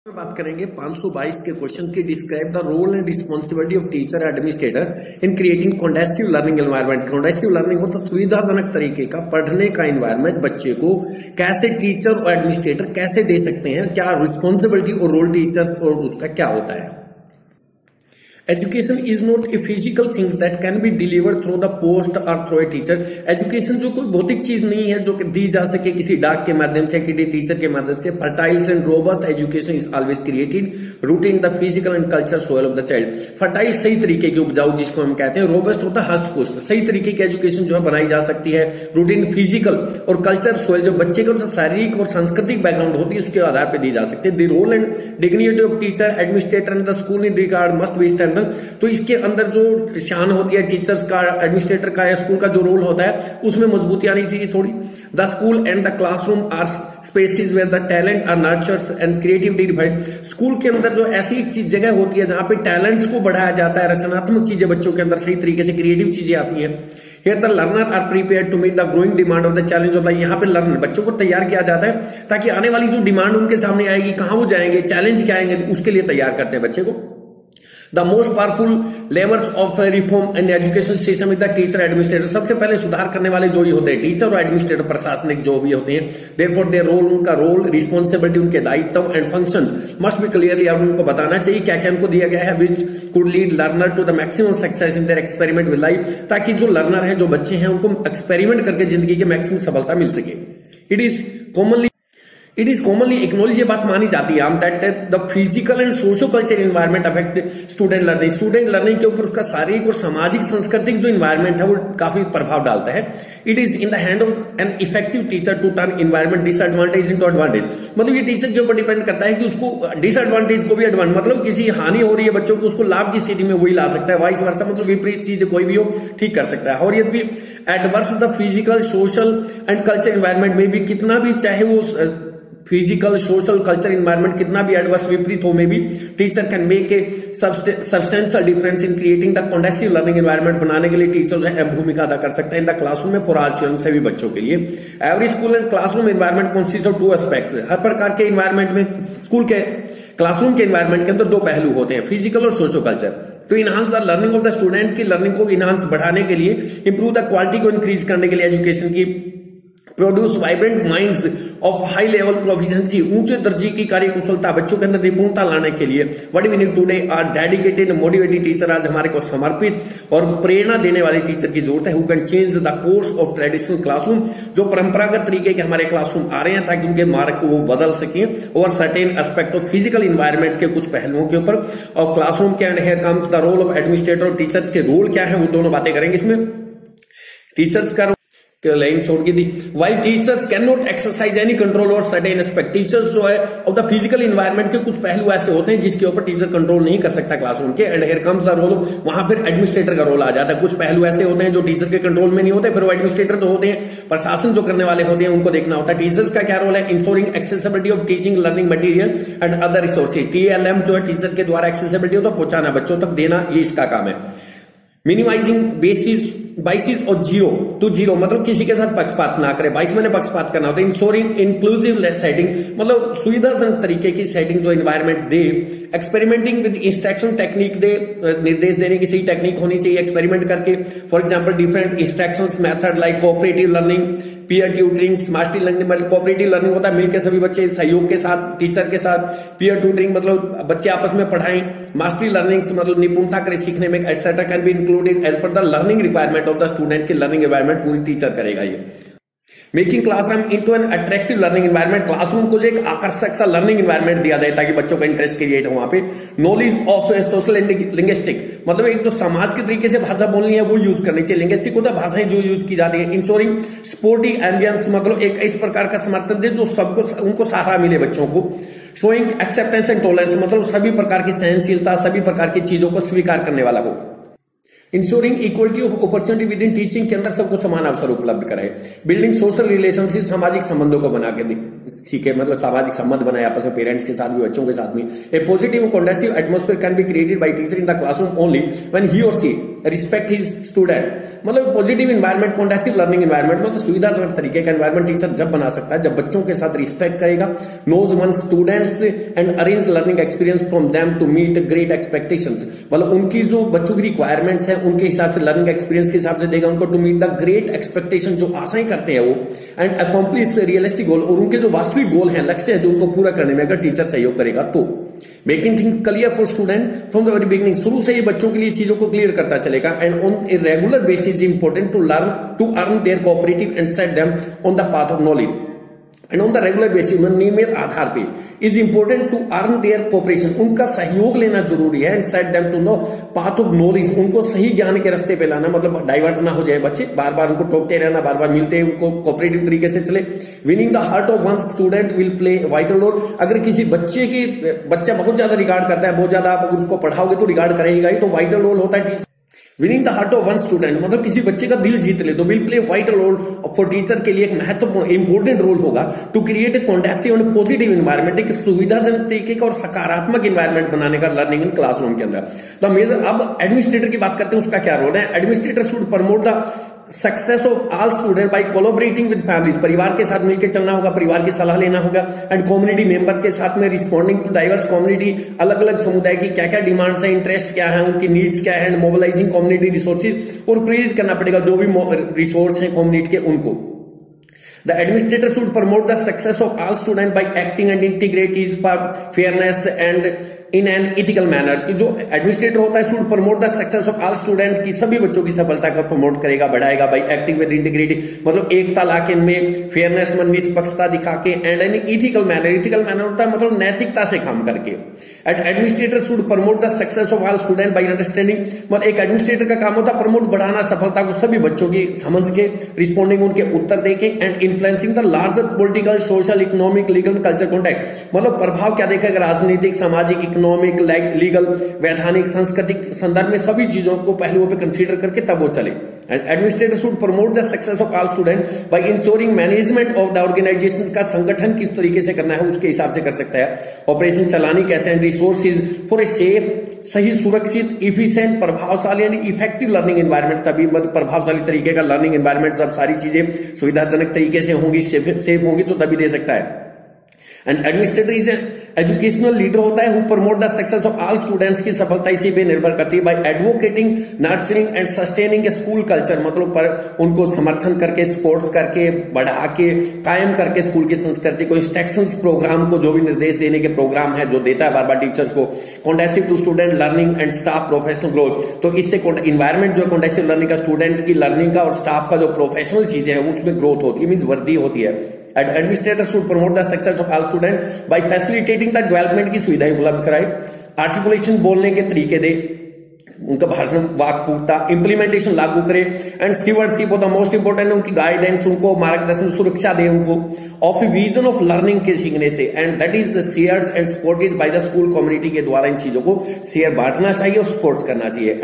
में बात करेंगे 522 के क्वेश्चन की। Describe the role and responsibility of teacher administrator in creating conducive learning environment. Conducive learning होता सुविधाजनक तरीके का पढ़ने का एनवायरनमेंट बच्चे को कैसे टीचर और एडमिनिस्ट्रेटर कैसे दे सकते हैं, क्या रिस्पॉन्सिबिलिटी और रोल टीचर और उसका क्या होता है। Education is not a physical things that can be delivered through the post और थ्रू ए टीचर। एजुकेशन जो कोई भौतिक चीज नहीं है जो कि दी जा सके किसी डाक के माध्यम से, किसी टीचर के माध्यम से। Fertile and robust education is always created routing the physical and culture soil of the child. Fertile सही तरीके की उपजाऊ जिसको हम कहते हैं, रोबस्ट होता है हष्ट पुष्ट। सही तरीके की एजुकेशन जो है बनाई जा सकती है रूटीन फिजिकल और कल्चर सोयल जो बच्चे का शारीरिक और सांस्कृतिक बैकग्राउंड होती है उसके आधार पर दी जा सकती है। The role and dignity of teacher administrator and the school in regard must be standard. तो इसके अंदर जो शान होती है टीचर्स का, एडमिनिस्ट्रेटर का या स्कूल का जो रोल होता है उसमें मजबूती आनी चाहिए थोड़ी। The school and the classroom are spaces where the talent are nurtures and creativity defined. School के अंदर जो ऐसी जगह होती है जहां पे टैलेंट्स को बढ़ाया जाता है, रचनात्मक चीजें बच्चों के अंदर सही तरीके से क्रिएटिव चीजें आती है। Here the learner are prepared to meet the growing demand of the challenge of life। यहाँ पे लर्नर बच्चों को तैयार किया जाता है ताकि आने वाली जो डिमांड उनके सामने आएगी, कहां वो जाएंगे, चैलेंज क्या आएंगे, उसके लिए तैयार करते हैं बच्चे को। The most powerful levers of reform in education system is the teacher administrator। सबसे पहले सुधार करने वाले जो ही होते हैं टीचर और एडमिनिस्ट्रेटर, प्रशासनिक जो भी होते हैं। Therefore their role, उनका रोल, रिस्पॉन्सिबिलिटी, उनके दायित्व and functions must be clearly, और उनको बताना चाहिए क्या क्या उनको दिया गया है, which could lead learner to the maximum success in their experiment with life। ताकि जो लर्नर हैं, जो बच्चे हैं, उनको एक्सपेरिमेंट करके जिंदगी के मैक्सिमम सफलता मिल सके। इट इज कॉमनली एक्नोलेज, ये बात मानी जाती है that the physical and socio culture environment affect student learning. Student learning के ऊपर उसका शारीरिक और सामाजिक सांस्कृतिक जो एनवायरमेंट है वो काफी प्रभाव डालता है। It is in the hand of an effective teacher to turn environment disadvantage into advantage. मतलब ये टीचर के ऊपर डिपेंड करता है कि उसको डिसएडवांटेज को भी एडवांटेज, मतलब किसी हानि हो रही है बच्चों को, उसको लाभ की स्थिति में वही ला सकता है। वाइस वर्सा, मतलब विपरीत चीज कोई भी हो ठीक कर सकता है। और ये भी adverse the physical social and culture environment में भी कितना भी, चाहे वो फिजिकल सोशल कल्चर एनवायरनमेंट कितना भी एडवर्स विपरीत हो में भी teacher can make a substantial difference in creating the conducive learning environment. बनाने के लिए टीचर जो है भूमिका अदा कर सकते हैं इन द क्लासरूम में फॉर ऑल चिल्ड्रन, सभी बच्चों के लिए। Every school and classroom environment consist of two aspects. हर प्रकार के एनवायरनमेंट में स्कूल के क्लासरूम के एनवायरनमेंट के अंदर दो पहलू होते हैं, फिजिकल और सोशो कल्चर। तो enhance the learning of the student की लर्निंग को इनहांस बढ़ाने के लिए, इंप्रूव द क्वालिटी को इंक्रीज करने के लिए एजुकेशन की, produce vibrant minds of high level proficiency, ऊंचे दर्जे की कार्यकुशलता, बच्चों के अंदर निपुणता लाने के लिए। What we need today are dedicated motivated teacher. आज हमारे को समर्पित और प्रेरणा देने वाले टीचर की जरूरत है। Who can change the course of traditional classroom, जो परंपरागत तरीके के हमारे क्लासरूम आ रहे हैं ताकि उनके मार्ग को वो बदल सकें, और certain aspect of physical environment के कुछ पहलुओं के ऊपर ऑफ क्लासरूम के। And here comes the role of administrator और टीचर्स के रोल क्या है, वो दोनों बातें करेंगे इसमें। टीचर्स का लाइन छोड़ के दी। While teachers can not exercise any control और सर्टेन एस्पेक्ट, टीचर्स जो है ऑफ द फिजिकल एनवायरनमेंट के कुछ पहलू ऐसे होते हैं जिसके ऊपर टीचर कंट्रोल नहीं कर सकता क्लासरूम के। And here comes the role, वहां फिर एडमिनिस्ट्रेटर का रोल आ जाता है। कुछ पहलू ऐसे होते हैं जो टीचर के कंट्रोल में नहीं होते, फिर वो एडमिनिस्ट्रेटर जो होते हैं, प्रशासन जो करने वाले होते हैं, उनको देखना होता है। टीचर्स का क्या रोल है, ensuring accessibility of teaching learning material and other resources. TLM जो है टीचर के द्वारा एक्सेसिबिलिटी होता है पहुंचाना, बच्चों तक देना, ये इसका काम है। मिनिमाइजिंग बाइसिस और जीरो, मतलब किसी के साथ पक्षपात ना करे। 22 मैंने पक्षपात करना होता है। इंश्योरिंग इंक्लूसिव सेटिंग, मतलब सुविधाजनक तरीके की सेटिंग जो एनवायरनमेंट दे। एक्सपेरिमेंटिंग विद इंस्ट्रक्शन टेक्निक दे, निर्देश देने की सही टेक्निक होनी चाहिए एक्सपेरिमेंट करके। For example different instructions method like cooperative learning, peer tutoring, mastery learning. मतलब कोऑपरेटिव लर्निंग होता है मिलकर सभी बच्चे सहयोग के साथ, टीचर के साथ। पीयर ट्यूटरिंग मतलब बच्चे आपस में पढ़ाएं। मास्टरी लर्निंग मतलब निपुणता करें सीखने में, etcetera can be included as per the learning requirement of the student की लर्निंग एनवायरनमेंट पूरी टीचर करेगा ये। Making classroom into an attractive learning environment, classroom को जो एक आकर्षक सा लर्निंग एनवायरनमेंट दिया जाए ताकि बच्चों का इंटरेस्ट क्रिएट हो वहां पे। Knowledge of social and linguistic, मतलब एक जो समाज के तरीके से भाषा बोलनी है वो यूज करनी चाहिए। लिंग्विस्टिक होता है भाषाएं जो यूज की जाती है। इंश्योरिंग स्पोर्टिव एम्बियंस, मतलब एक इस प्रकार का समर्थन दे जो सबको, उनको सहारा मिले बच्चों को। शोइंग एक्सेप्टेंस एंड टॉलरेंस, मतलब सभी प्रकार की सहनशीलता, सभी प्रकार की चीजों को स्वीकार करने वाला हो। Ensuring equality of opportunity with in teaching, के अंदर सबको समान अवसर उपलब्ध कराए। बिल्डिंग सोशल रिलेशनशिप, सामाजिक संबंधों को बना के सीखे, मतलब सामाजिक संबंध बनाए आपस में, पेरेंट्स के साथ भी, बच्चों के साथ भी। A positive conducive atmosphere can be created by teacher in the classroom only when he और सी रिस्पेक्ट हिज स्टूडेंट, मतलब positive environment, conducive learning environment, मतलब सुविधाजनक तरीके का इन्वायरमेंट टीचर जब बना सकता है जब बच्चों के साथ रिस्पेक्ट करेगा, knows one students and arrange learning experience from them to meet great expectations, मतलब उनकी जो बच्चों की रिक्वायरमेंट्स है उनके हिसाब से लर्निंग एक्सपीरियंस के हिसाब से देगा उनको, to meet the great expectation, जो आशाएं करते हैं वो, एंड अकॉम्प्लिश रियलिस्टिक गोल, और उनके जो वास्तविक गोल है, लक्ष्य है, जो उनको पूरा करने में अगर टीचर सहयोग करेगा तो making things clear for student from the very beginning, शुरू से ही बच्चों के लिए चीजों को क्लियर करता चलेगा, and on a regular basis important to earn their cooperative and set them on the path of knowledge, and on the regular basis, नियमित आधार पे, is important to earn their cooperation, उनका सहयोग लेना जरूरी है, and set them to know path of knowledge, उनको सही ज्ञान के रास्ते पे लाना, मतलब डाइवर्ट ना हो जाए बच्चे, बार बार उनको टोकते रहना, बार बार मिलते उनको कोऑपरेटिव तरीके से चले। Winning the heart of one student will play vital role, अगर किसी बच्चा बहुत ज्यादा रिगार्ड करता है, बहुत ज्यादा आप उसको पढ़ाओगे तो रिगार्ड करेगा ही, तो वाइटल रोल होता है winning the heart of one student, मतलब किसी बच्चे का दिल जीत ले तो will play vital role for teacher, के लिए एक महत्वपूर्ण इंपॉर्टेंट रोल होगा to create a conducive and positive environment, एक सुविधाजनक तरीके का और सकारात्मक इन्वायरमेंट बनाने का लर्निंग इन क्लासरूम के अंदर। द मेजर, अब एडमिनिस्ट्रेटर की बात करते हैं, उसका क्या रोल है। Administrator should promote the success of all student by collaborating with families, परिवार के साथ मिलकर चलना होगा, परिवार की सलाह लेना होगा, एंड कम्युनिटी मेंबर्स के साथ में रिस्पॉन्डिंग टू डाइवर्स कम्युनिटी, अलग अलग समुदाय की क्या क्या डिमांड्स है, इंटरेस्ट क्या है, उनकी नीड्स क्या है, एंड मोबिलाइजिंग कम्युनिटी रिसोर्सेज, और प्रेरित करना पड़ेगा जो भी रिसोर्स है कम्युनिटी के उनको। The administrator should promote the success of all students by acting and integrate his fairness and in an ethical manner, कि जो एडमिनिस्ट्रेटर होता है should promote the success of all student, की सभी बच्चों की सफलता का प्रमोट करेगा, बढ़ाएगा, बाई एक्टिंग विद इंटीग्रिटी, मतलब एकता लाके इनमें, फेयरनेस में निष्पक्षता दिखा के, एंड एन इथिकल मैनर होता है मतलब नैतिकता से काम करके। And administrator should promote the success of all student by understanding, मतलब एक एडमिनिस्ट्रेटर का काम होता है प्रमोट, बढ़ाना सफलता को सभी बच्चों की समझ के, रिस्पॉन्डिंग उनके उत्तर देके, and influencing the larger political, social, economic, legal, culture contact, मतलब प्रभाव क्या देखेगा राजनीतिक, सामाजिक, इकोनॉमिक, लीगल, वैधानिक, सांस्कृतिक संदर्भ में सभी चीजों को पहलुओं पे कंसीडर करके तब वो चले। And administrator should promote the success of all student by ensuring management of the organization, का संगठन किस तरीके से करना है उसके हिसाब से कर सकता है, ऑपरेशन चलानी कैसे, and resources for a safe, सही, सुरक्षित, इफिशिएंट, प्रभावशाली एंड इफेक्टिव लर्निंग एनवायरनमेंट, तभी मतलब प्रभावशाली तरीके का लर्निंग एनवायरनमेंट, सब सारी चीजें सुविधाजनक तरीके से होंगी, सेफ होंगी तो तभी दे सकता है। And administrator is educational leader होता है who promote the success of all students, की सफलता इसी पे निर्भर करती है, by advocating, nurturing and sustaining a school culture, मतलब पर उनको समर्थन करके, सपोर्ट्स करके, बढ़ा के, कायम करके स्कूल की संस्कृति को, इंस्ट्रक्शंस प्रोग्राम को, जो भी निर्देश देने के प्रोग्राम है जो देता है बार बार टीचर्स को, conducive to student learning and staff professional growth, तो इससे इन्वायरमेंट जो कॉन्डेसिव लर्निंग का, स्टूडेंट की लर्निंग का और स्टाफ का जो प्रोफेशनल चीजें हैं उसमें ग्रोथ होती है, मीन्स वृद्धि होती है। Administrator should promote the success of all student by facilitating the development, की सुविधाएं उपलब्ध कराए, आर्टिकुलेशन बोलने के तरीके दे, उनका भाषण वाक्पूर्ता, इंप्लीमेंटेशन लागू करे, and stewardship of the most important, उनकी गाइडेंस, उनको मार्गदर्शन, सुरक्षा दे उनको, of a vision of learning के सीखने से, and that is shared and supported by the school community, के द्वारा इन चीजों को शेयर बांटना चाहिए और सपोर्ट करना चाहिए।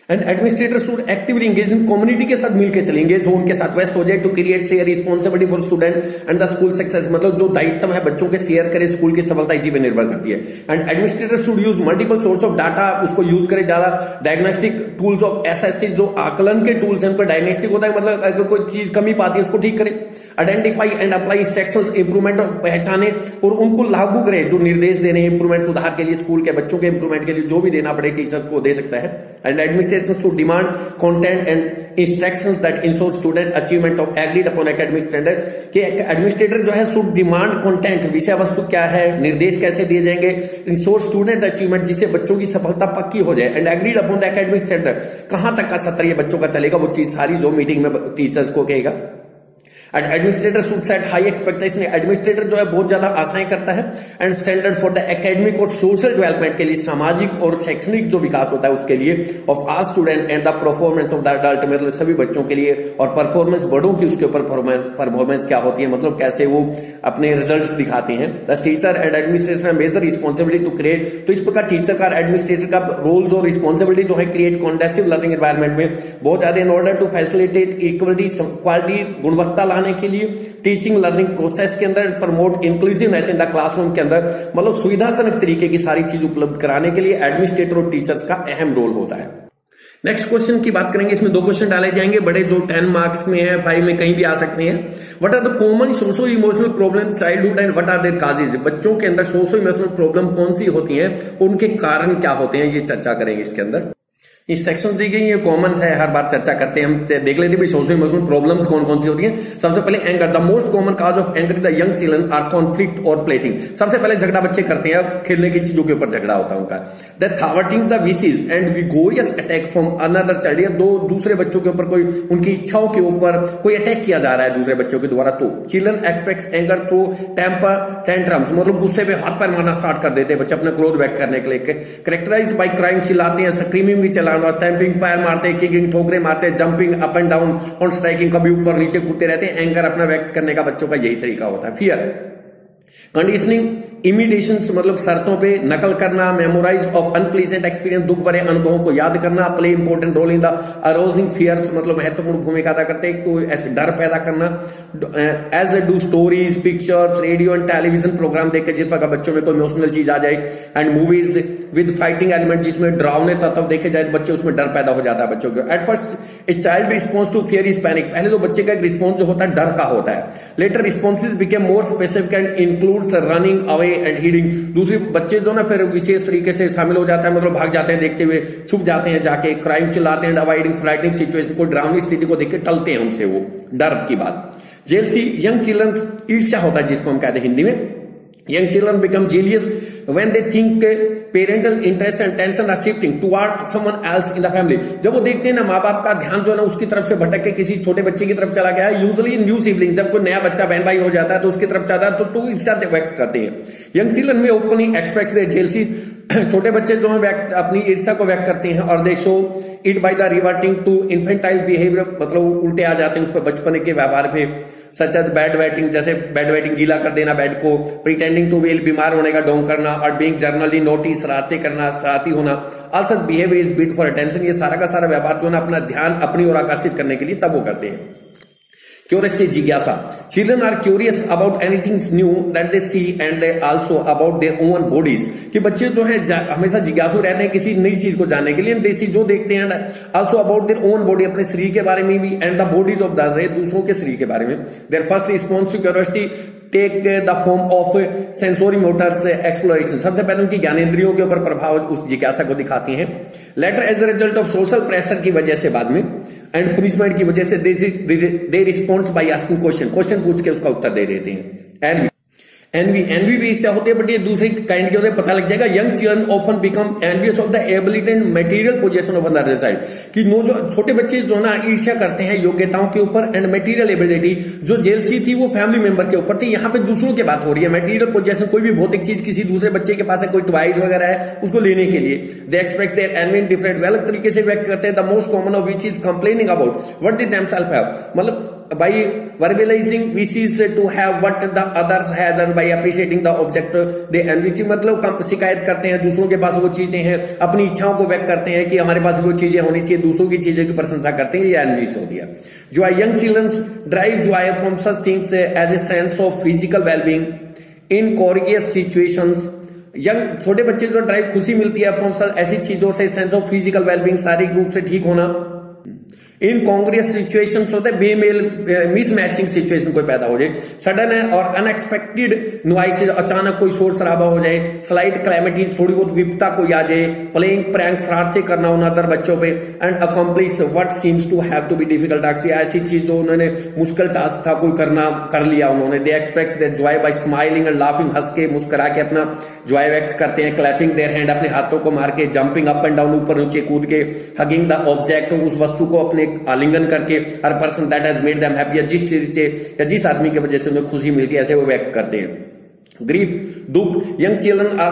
And administrator should actively engage in community, के साथ मिलकर चलेंगे, जो उनके साथ वेस्ट हो जाए, to create share responsibility for student and the school success, मतलब जो दायित्व है बच्चों के शेयर करे, स्कूल की सफलता इसी पे निर्भर करती है। And administrator should use multiple source of data, उसको यूज करे ज्यादा, डायग्नोस्टिक टूल्स ऑफ एसएससी, जो आकलन के टूल्स हैं उनका डायग्नोस्टिक होता है, मतलब अगर कोई चीज कमी पाती है उसको ठीक करे, identify and apply instructions, improvement पहचाने और उनको लागू करे, जो निर्देश देने हैं इंप्रूवमेंट, सुधार के लिए, स्कूल के बच्चों के इंप्रूवमेंट के लिए जो भी देना पड़े टीचर्स को दे सकता है। And administration should demand content and instructions that ensure student achievement of agreed upon academic standard, कि एडमिनिस्ट्रेटर जो है शुड डिमांड कंटेंट, विषय वस्तु क्या है, निर्देश कैसे दिए जाएंगे, इंश्योर स्टूडेंट अचीवमेंट, जिससे बच्चों की सफलता पक्की हो जाए, and agreed upon the academic standard, कहां तक का सत्र ये बच्चों का चलेगा, वो चीज सारी जो मीटिंग में टीचर्स को कहेगा। And administrator should set high expectation, administrator जो है बहुत ज्यादा आशाएं करता है, and standard for the academic और सोशल डेवलपमेंट, के लिए सामाजिक और शैक्षणिक जो विकास होता है उसके लिए, of all student and the performance of the adult, मतलब सभी बच्चों के लिए, और परफॉर्मेंस बड़ों की उसके ऊपर परफॉर्मेंस क्या होती है, मतलब कैसे वो अपने रिजल्ट्स दिखाते हैं। The teacher and administration major responsibility to create, तो इस प्रकार टीचर का, एडमिनिस्ट्रेटर का रोल्स और रिस्पॉन्सिबिलिटी जो है क्रिएट कॉन्डेसिव लर्निंग एनवायरमेंट में बहुत ज्यादा, in order to facilitate equality, quality, गुणवत्ता लाने बढ़ाने के लिए, टीचिंग लर्निंग प्रोसेस के अंदर, promote inclusiveness in the classroom के अंदर, मतलब सुविधाजनक तरीके की सारी चीज उपलब्ध कराने के लिए एडमिनिस्ट्रेटर और टीचर्स का अहम रोल होता है। नेक्स्ट क्वेश्चन की बात करेंगे, इसमें 2 क्वेश्चन डाले जाएंगे बड़े, जो 10 मार्क्स में है, 5 में कहीं भी आ सकते हैं। What are the common socio emotional problem childhood and what are their causes? बच्चों के अंदर सोशो इमोशनल प्रॉब्लम कौन सी होती हैं, उनके कारण क्या होते हैं, ये चर्चा करेंगे इसके अंदर। इस सेक्शन दी गई ये कॉमन है, हर बार चर्चा करते हैं हम, देख लेते हैं सोशल इमोशनल प्रॉब्लम्स कौन कौन सी होती हैं। सबसे पहले anger, the most common cause of anger the young children are conflict और प्लेथिंग। सबसे पहले झगड़ा बच्चे करते हैं, खेलने की चीजों के ऊपर झगड़ा होता है उनका। The thwarting the wishes and vigorous attack from another child, या दूसरे बच्चों के ऊपर कोई उनकी इच्छाओं के ऊपर कोई अटैक किया जा रहा है दूसरे बच्चों के द्वारा। तो चिल्ड्रन एक्सपेक्ट्स एंगर तो टेम्पर टेंट्रम्स, मतलब गुस्से पे हाथ पैर मारना स्टार्ट कर देते हैं बच्चे अपने क्रोध व्यक्त करने के लिए। कैरेक्टराइज्ड बाय क्राइम, चिल्लाते हैं, स्क्रीमिंग भी चलाना, स्टैंपिंग, मारते हैं, किकिंग ठोकरे मारते हैं, जंपिंग अप एंड डाउन और स्ट्राइकिंग, कभी ऊपर नीचे कूदते रहते हैं। एंगर अपना व्यक्त करने का बच्चों का यही तरीका होता है। फियर, कंडीशनिंग, इमिटेशंस मतलब शर्तों पे नकल करना, मेमोराइज ऑफ अनप्लीजेंट एक्सपीरियंस, दुख भरे अनुभवों को याद करना, play important role in the arousing fears, मतलब महत्वपूर्ण भूमिका अदा करते हैं, कोई ऐसे डर पैदा करना, as do stories, pictures, radio and television program देख के जिस प्रकार बच्चों में कोई इमोशनल चीज आ जाए, and movies with fighting element, जिसमें डरावने तत्व देखे जाए तो बच्चे उसमें डर पैदा हो जाता है बच्चों को। At first a child response to fear is panic, पहले तो बच्चे का एक रिस्पॉन्स जो होता है डर का होता है। Later responses became more specific and includes running away and hiding, दूसरे बच्चे जो ना फिर विशेष तरीके से शामिल हो जाता है, मतलब भाग जाते हैं देखते हुए, छुप जाते हैं जाके, क्राइम चिल्लाते हैं, अवॉइडिंग फ्राइटनिंग सिचुएशन, को डरावनी स्थिति को देख के टलते हैं उनसे, वो डर की बात। जेलसी, यंग चिल्ड्रन ईर्ष्या होता है जिसको हम कहते हैं हिंदी में। Young children become jealous when they think parental interest and attention are shifting toward someone else in the family. जब वो देखते हैं ना माँ बाप का ध्यान जो है ना उसकी तरफ से भटक के किसी छोटे बच्चे की तरफ चला गया है, यूजुअली न्यू सिबलिंग, जब कोई नया बच्चा बहन भाई हो जाता है तो उसकी तरफ जाता है तो ईर्ष्या व्यक्त करते हैं। यंग चिल्ड्रन में ओपनली एक्सप्रेस देयर जेलसी, छोटे बच्चे जो है अपनी ईर्ष्या को व्यक्त करते हैं, और they show it by the reverting to infantile behaviour, मतलब उल्टे आ जाते हैं उस पर बचपन के व्यवहार में, सच एज बैड वेटिंग, जैसे बैड वेटिंग, गीला कर देना बेड को, प्रिटेंडिंग टू वेल, बीमार होने का ढोंग करना, और बीइंग जर्नली नोटी, शरारतें करना, शरारती होना। All such behaviour is bid for attention, ये सारा का सारा व्यवहार जो है अपना ध्यान अपनी ओर आकर्षित करने के लिए तब वो करते हैं। क्यूरियोसिटी, जिज्ञासा, children are curious about anything new that they see and they also about their own bodies, कि बच्चे जो है हमेशा जिज्ञासु रहते हैं किसी नई चीज को जानने के लिए, दे सी जो देखते हैं, also about their own body, अपने शरीर के बारे में भी, and the bodies of the दूसरों के शरीर के बारे में। Their first response to curiosity take the form of sensory motors exploration, सबसे पहले उनकी ज्ञानेंद्रियों के ऊपर प्रभाव उस जिज्ञासा को दिखाती हैं। Later as a result of social pressure की वजह से बाद में, एंड पनिशमेंट की वजह से दे रिस्पॉन्स बाय आस्किंग क्वेश्चन पूछ के उसका उत्तर दे देते हैं। एनवी भी इससे होती है, बट ये दूसरी काइंड के होते हैं, पता लग जाएगा। Young children often become envious of the ability and material position of other child, कि नो जो छोटे बच्चे जो ना ईर्ष्या करते हैं योग्यताओं के ऊपर, एंड मटेरियल एबिलिटी, जो जेलसी थी वो फैमिली मेंबर के ऊपर थी, यहाँ पे दूसरों की बात हो रही है। मटेरियल पोजीशन, कोई भी भौतिक चीज किसी दूसरे बच्चे के पास है, कोई टॉयज वगैरह है, उसको लेने के लिए। They expect their envy different, वे अलग तरीके से व्यक्त करते हैं। The most common of which is complaining about what they themselves have, मतलब by verbalizing wishes to have what the others has and by appreciating the object they envy, मतलब शिकायत करते हैं दूसरों के पास वो चीजें हैं, अपनी इच्छाओं को व्यक्त करते हैं कि हमारे पास वो चीजें होनी चाहिए, दूसरों की चीजों की प्रशंसा करते हैं, ये एनवीज होती है। जो young childrens drive joy from such things as a sense of physical wellbeing in curious situations, young छोटे बच्चे जो ड्राइव खुशी मिलती है फ्रॉम ऐसी चीजों से, सेंस ऑफ फिजिकल वेलबींग, शारीरिक रूप से ठीक होना, इन कॉन्ग्रियस सिचुएशन होते हैं, बेमेल मिसमैचिंग सिचुएशन कोई पैदा हो जाए, सडन है और अनएक्सपेक्टेड नॉइसेज, अचानक कोई शोर शराबा हो जाए, स्लाइट क्लैमिटीज, थोड़ी बहुत विपता कोई आ जाए, प्लेइंग प्रैंक, शरारतें करना उन अदर बच्चों पे, and accomplish what seems to have to be difficult task, ऐसी चीज जो उन्होंने मुश्किल टास्क था कोई करना कर लिया उन्होंने। They expect their joy by smiling and laughing, हंस के मुस्कुरा के अपना जॉय व्यक्त करते हैं। क्लैपिंग देयर हैंड, अपने हाथों को मार के, जंपिंग अप एंड डाउन, ऊपर नीचे कूद के, हगिंग द ऑब्जेक्ट, उस वस्तु को अपने आलिंगन करके, हर person that has made them happy, जिस चीज से या जिस आदमी की वजह से उन्हें खुशी मिलती है ऐसे वो व्यक्त करते हैं। ग्रीफ, दुख, young children are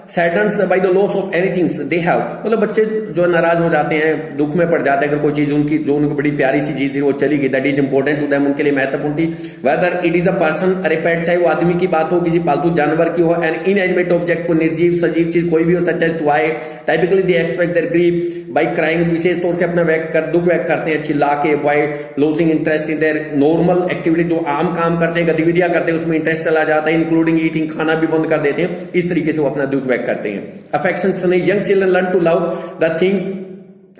saddens by the loss of anything they have, मतलब बच्चे जो नाराज हो जाते हैं, दुख में पड़ जाते हैं अगर कोई चीज उनकी जो उनको बड़ी प्यारी सी चीज थी वो चली गई, that is important to them, उनके लिए महत्वपूर्ण थी। Whether it is a person or pet, चाहे वो आदमी की बात हो, किसी पालतू जानवर की हो, एन इनएनिमेट ऑब्जेक्ट को निर्जीव सजीव चीज कोई भी हो, such as toy, typically they express their grief by crying, विशेष तौर से अपना दुख व्यक्त करते हैं चिल्ला के, by losing interest in their normal activity, जो आम काम करते हैं, गतिविधियां करते हैं, उसमें इंटरेस्ट चला जाता है, इंक्लूडिंग ईटिंग, खाना भी बंद कर देते हैं, इस तरीके से वो अपना दुख व्यक्त करते हैं। अफेक्शन सुने, young children learn to love the things,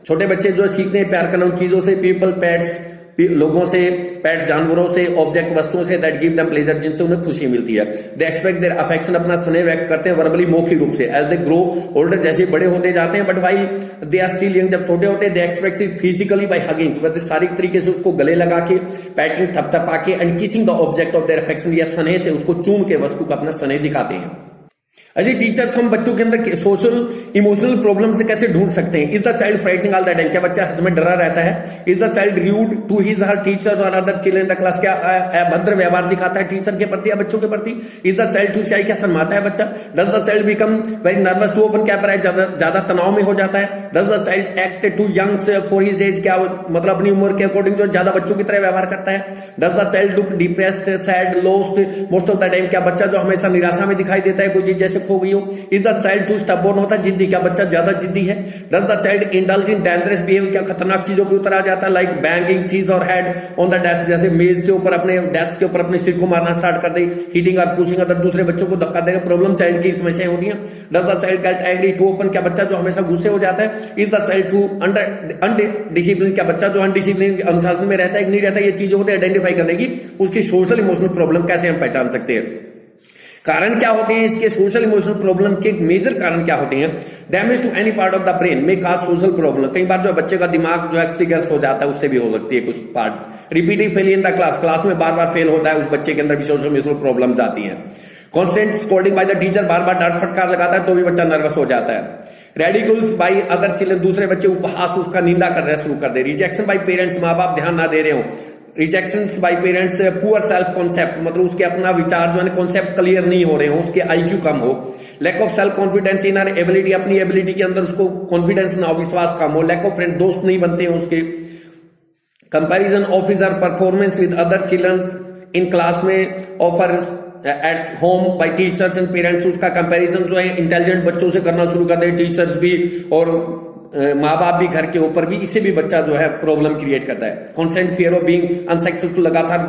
छोटे बच्चे जो सीखते हैं प्यार करना उन चीजों से, पीपल, पेट्स, लोगों से, पेट जानवरों से, ऑब्जेक्ट वस्तुओं से, दैट गिव देम प्लेजर, जिनसे उन्हें खुशी मिलती है। दे एक्सपेक्ट देयर अफेक्शन, अपना स्नेह व्यक्त करते हैं वर्बली, मौखिक रूप से, एज दे ग्रो ओल्डर, जैसे बड़े होते जाते हैं, but while they are still young, जब छोटे होते हैं, they expect it physically by hugging, शारीरिक तरीके से उसको गले लगा के, पैटिंग थपथपा के, and kissing the object of their affection, या स्नेह से उसको चूम के वस्तु का अपना स्नेह दिखाते हैं। अजय टीचर्स हम बच्चों के अंदर सोशल इमोशनल प्रॉब्लम से कैसे ढूंढ सकते हैं? Is the child frightening all the time, क्या बच्चा हर समय डरा रहता है? Is the child rude to his her teachers और other children in the class, क्या अभद्र व्यवहार दिखाता है टीचर के प्रति या बच्चों के प्रति? इज द चाइल्ड टू शाई, क्या शर्माता है बच्चा? Does the child become very nervous too often, क्या ज्यादा तनाव में हो जाता है? Does the child act too young for his age, क्या मतलब अपनी उम्र के अकॉर्डिंग जो ज्यादा बच्चों की तरह व्यवहार करता है? Does the child look depressed, sad, lost most of the time, क्या बच्चा जो हमेशा निराशा में दिखाई देता है, कोई चीज जैसे खो गई हो? Is the child too stubborn, होता है जिद्दी, क्या बच्चा ज्यादा जिद्दी है? Does the child indulge in dangerous behaviour, क्या खतरनाक चीजों पे उतर आ जाता है, लाइक बैंगिंग सीज और हेड ऑन द डेस्क, जैसे मेज के ऊपर अपने डेस्क के ऊपर अपने सिर को मारना स्टार्ट कर दे, हिटिंग और पुशिंग अदर, दूसरे बच्चों को धक्का देना, प्रॉब्लम चाइल्ड की समस्याएं होती हैं। Does the child get angry too often, क्या बच्चा जो हमेशा गुस्से हो जाता है? Is the child too undisciplined, क्या बच्चा जो अनडिसिप्लिन अनुशासन में रहता है कि नहीं रहता? ये चीजें होती है आइडेंटिफाई करने की, उसकी सोशल इमोशनल प्रॉब्लम कैसे हम पहचान सकते हैं? कारण क्या होते हैं इसके सोशल इमोशनल प्रॉब्लम के? मेजर कारण क्या होते हैं? Damage to any part of the brain में काज सोशल प्रॉब्लम, कई बार जो बच्चे का दिमाग जो एक्सटीगर्स हो जाता है उससे भी हो सकती है कुछ part. Repeating fail in the class में बार बार फेल होता है, उस बच्चे के अंदर भी सोशल इमोशनल प्रॉब्लम्स आती हैं। Constant scolding by the teacher, बार बार डांट फटकार लगाता है तो भी बच्चा नर्वस हो जाता है। रेडिकुल्स बाय अदर चिल्ड्रन, दूसरे बच्चे उपहास उसका निंदा करना शुरू कर दे। रिजेक्शन बाय पेरेंट्स, माँ बाप ध्यान ना दे रहे हो। Rejection by parents, poor self concept, मतलब उसके अपना विचार जो है कॉन्सेप्ट क्लियर नहीं हो रहे हो, उसके आईक्यू कम हो। Lack of self confidence in our ability, अपनी एबिलिटी के अंदर उसको कॉन्फिडेंस ना हो, विश्वास कम हो। लैक ऑफ फ्रेंड, दोस्त नहीं बनते हैं उसके। Comparison of his performance with other children in class में ऑफर at home by teachers and parents, उसका कंपैरिजन जो है इंटेलिजेंट बच्चों से करना शुरू कर दे, टीचर्स भी और माँ बाप भी घर के ऊपर भी, इससे भी बच्चा जो है प्रॉब्लम क्रिएट करता है। Constant fear of being unsuccessful, लगातार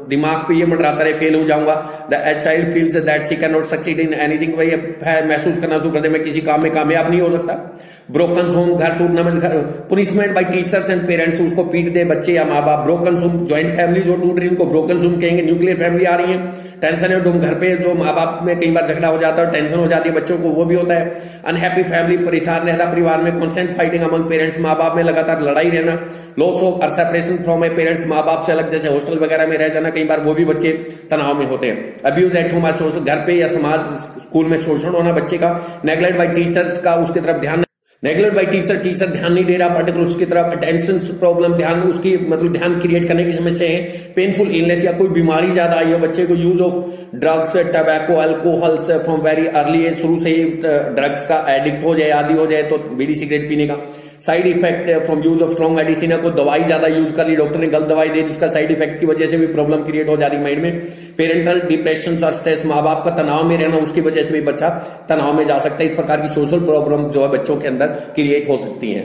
दिमाग पे ये मंडराता रहे फेल हो जाऊंगा। The child feels that she can not succeed in anything, भाई महसूस करना शुरू कर दे मैं किसी काम में कामयाब नहीं हो सकता। ब्रोकन होम, घर टूटना में punishment bye teachers and parents, उसको पीट दे बच्चे या माँ बाप। ब्रोकन होम, ज्वाइंट फैमिली जो टूट रही है उनको ब्रोकन होम कहेंगे। न्यूक्लियर फैमिली आ रही है, टेंशन है, घर पे जो माँ बाप में कई बार झगड़ा हो जाता है, टेंशन हो जाती है बच्चों को, वो भी होता है। अनहैप्पी फैमिली, परेशान रहना परिवार में। कॉन्स्टेंट फाइटिंग अमंग पेरेंट्स, माँ बाप में लगातार लड़ाई रहना। लॉस ऑफ और सेपरेशन फ्रॉम ए पेरेंट्स, माँ बाप से अलग, जैसे हॉस्टल वगैरह में रह जाना, कई बार वो भी बच्चे तनाव में होते हैं। अब्यूज एट होम, घर पे या समाज स्कूल में शोषण होना बच्चे का। नेग्लेक्ट बाय टीचर्स का, उसकी तरफ ध्यान, नेग्लेक्ट बाय टीचर ध्यान नहीं दे रहा पर्टिकुलर उसकी तरफ। अटेंशन प्रॉब्लम, ध्यान उसकी मतलब ध्यान क्रिएट करने की समस्या है। पेनफुल इलनेस, या कोई बीमारी ज्यादा आई हो बच्चे को। Use of drugs, tobacco, alcohol from very early age, शुरू से ही ड्रग्स का एडिक्ट हो जाए, आदि हो जाए तो बीड़ी सिगरेट पीने का। Side effect from use of strong medicine, को दवाई ज्यादा यूज कर ली, डॉक्टर ने गलत दवाई दे दी, उसका साइड इफेक्ट की वजह से भी प्रॉब्लम क्रिएट हो जाती माइंड में। पेरेंटल डिप्रेशन और स्ट्रेस, माँ बाप का तनाव में रहना, उसकी वजह से भी बच्चा तनाव में जा सकता है। इस प्रकार की सोशल प्रॉब्लम जो है बच्चों के अंदर क्रिएट हो सकती है।